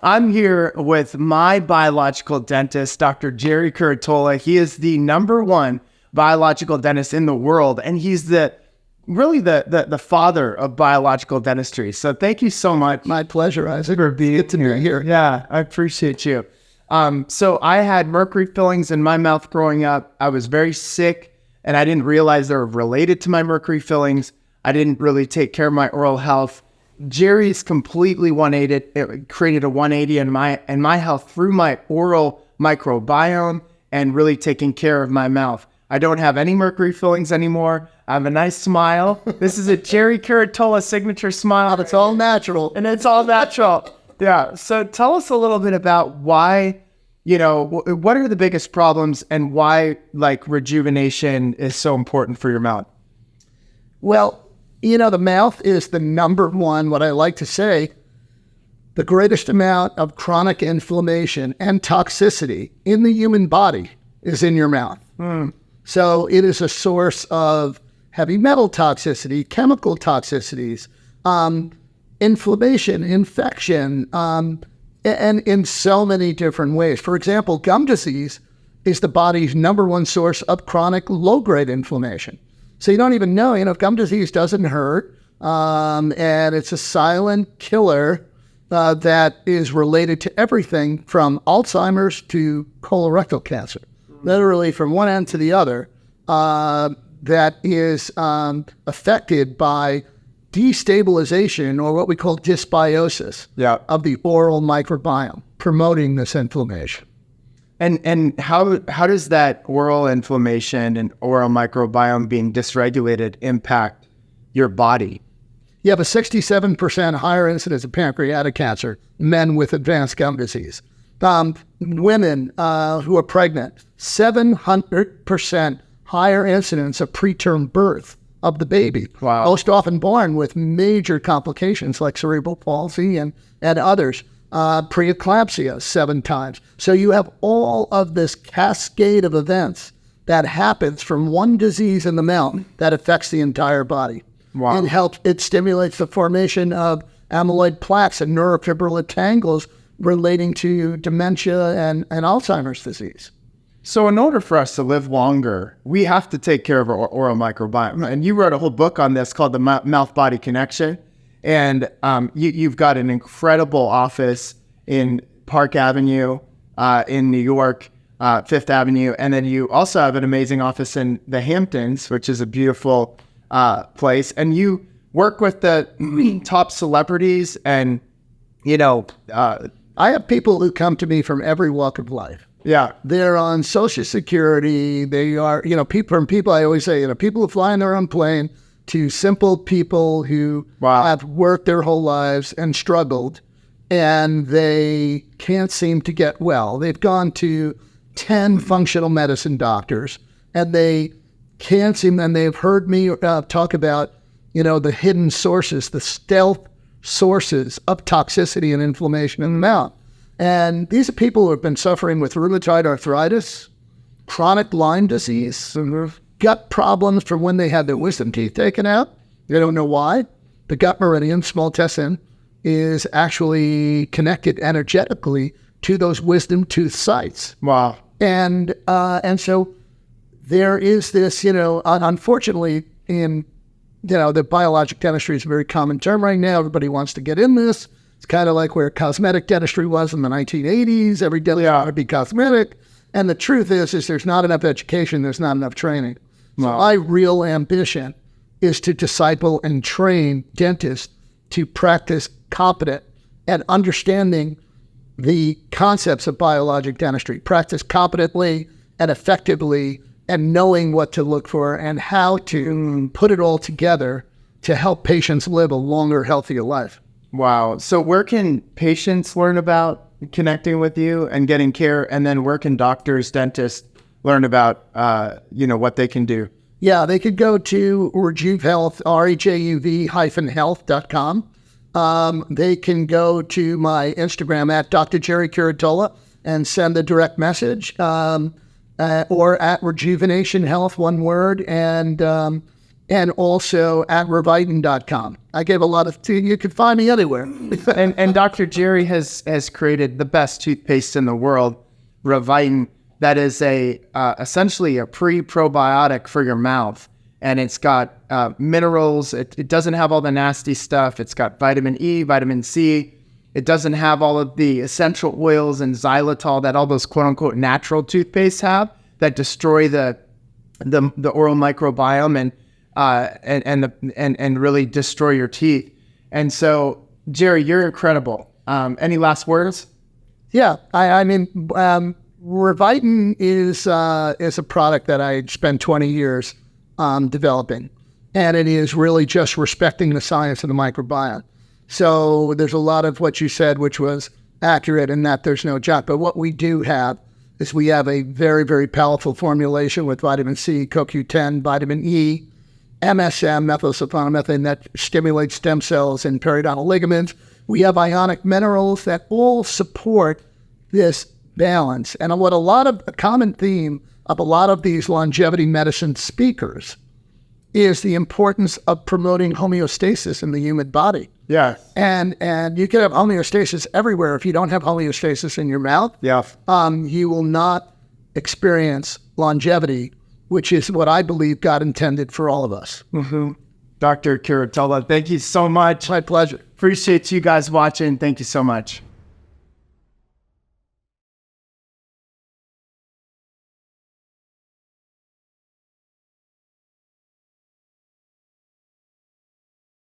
I'm here with my biological dentist, Dr. Gerry Curatola. He is the #1 biological dentist in the world, and he's really the father of biological dentistry. So thank you so much. My pleasure, Isaac. For being here. Yeah, I appreciate you. So I had mercury fillings in my mouth growing up. I was very sick, and I didn't realize they were related to my mercury fillings. I didn't really take care of my oral health. Gerry's completely 180. It created a 180 in my health through my oral microbiome and really taking care of my mouth. I don't have any mercury fillings anymore. I have a nice smile. This is a Gerry Curatola signature smile. It's all natural. And it's all natural. Yeah. So tell us a little bit about why, what are the biggest problems and why rejuvenation is so important for your mouth? Well, the mouth is the #1, what I like to say, the greatest amount of chronic inflammation and toxicity in the human body is in your mouth. So it is a source of heavy metal toxicity, chemical toxicities, inflammation, infection, and in so many different ways. For example, gum disease is the body's #1 source of chronic low-grade inflammation. So you don't even know, gum disease doesn't hurt, and it's a silent killer that is related to everything from Alzheimer's to colorectal cancer. Literally from one end to the other, that is affected by destabilization or what we call dysbiosis of the oral microbiome, promoting this inflammation. And how does that oral inflammation and oral microbiome being dysregulated impact your body? You have a 67% higher incidence of pancreatic cancer, men with advanced gum disease. Women who are pregnant, 700% higher incidence of preterm birth of the baby. Wow. Most often born with major complications like cerebral palsy and others. Preeclampsia 7 times. So you have all of this cascade of events that happens from one disease in the mouth that affects the entire body. Wow. It stimulates the formation of amyloid plaques and neurofibrillary tangles relating to dementia and Alzheimer's disease. So in order for us to live longer, we have to take care of our oral microbiome. And you wrote a whole book on this called The Mouth-Body Connection. And you've got an incredible office in Park Avenue in New York, 5th Avenue. And then you also have an amazing office in the Hamptons, which is a beautiful place. And you work with the top celebrities and, I have people who come to me from every walk of life. Yeah. They're on Social Security. They are, people I always say, people who fly in their own plane, to simple people who have worked their whole lives and struggled, and they can't seem to get well. They've gone to 10 functional medicine doctors, and they can't seem, and they've heard me talk about, the hidden sources, the stealth sources of toxicity and inflammation in the mouth. And these are people who have been suffering with rheumatoid arthritis, chronic Lyme disease, gut problems from when they had their wisdom teeth taken out. They don't know why. The gut meridian, small intestine, is actually connected energetically to those wisdom tooth sites. Wow. And so there is this, unfortunately, the biologic dentistry is a very common term right now. Everybody wants to get in this. It's kind of like where cosmetic dentistry was in the 1980s. Every dentist ought to be cosmetic. And the truth is there's not enough education. There's not enough training. So my real ambition is to disciple and train dentists to practice competent and understanding the concepts of biologic dentistry, practice competently and effectively, and knowing what to look for and how to put it all together to help patients live a longer, healthier life. Wow. So where can patients learn about connecting with you and getting care? And then where can doctors, dentists learn about, what they can do? Yeah, they could go to Rejuve Health, REJUV-health.com. They can go to my Instagram at Dr. Gerry Curatola and send a direct message, or at Rejuvenation Health, one word. And and also at Revitin.com. I gave a lot of, you can find me anywhere. and Dr. Gerry has created the best toothpaste in the world, Revitin, that is essentially a pre-probiotic for your mouth. And it's got minerals. It doesn't have all the nasty stuff. It's got vitamin E, vitamin C. It doesn't have all of the essential oils and xylitol that all those quote unquote natural toothpastes have that destroy the oral microbiome and really destroy your teeth. And so, Gerry, you're incredible. Any last words? Yeah, I mean, Revitin is a product that I spent 20 years developing, and it is really just respecting the science of the microbiome. So there's a lot of what you said, which was accurate in that there's no junk. But what we do have is we have a very, very powerful formulation with vitamin C, CoQ10, vitamin E, MSM, methylsulfonomethane, that stimulates stem cells and periodontal ligaments. We have ionic minerals that all support this balance. And what a common theme of a lot of these longevity medicine speakers is the importance of promoting homeostasis in the human body. Yeah. And you can have homeostasis everywhere. If you don't have homeostasis in your mouth, you will not experience longevity, which is what I believe God intended for all of us. Mm-hmm. Dr. Curatola, thank you so much. My pleasure. Appreciate you guys watching. Thank you so much.